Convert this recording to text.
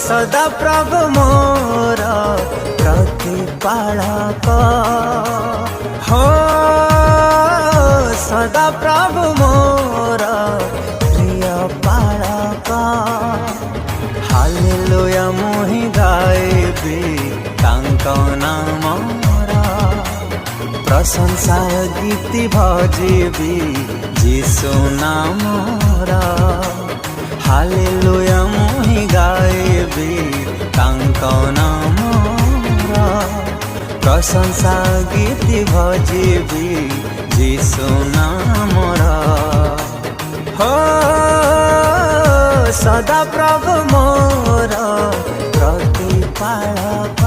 सदा प्रभु मोर प्रतिपालक हो सदा प्रभु मोर प्रिय पालक हालेलुया मुहि गाइबी तांक नामर प्रशंसा गीति भजिबी जीशु नामर हालेलुया मुहि गाइबी तांक नामर प्रशंसा गीति भजिबी जीशु नामर हो सदा प्रभु मोर प्रतिपालक।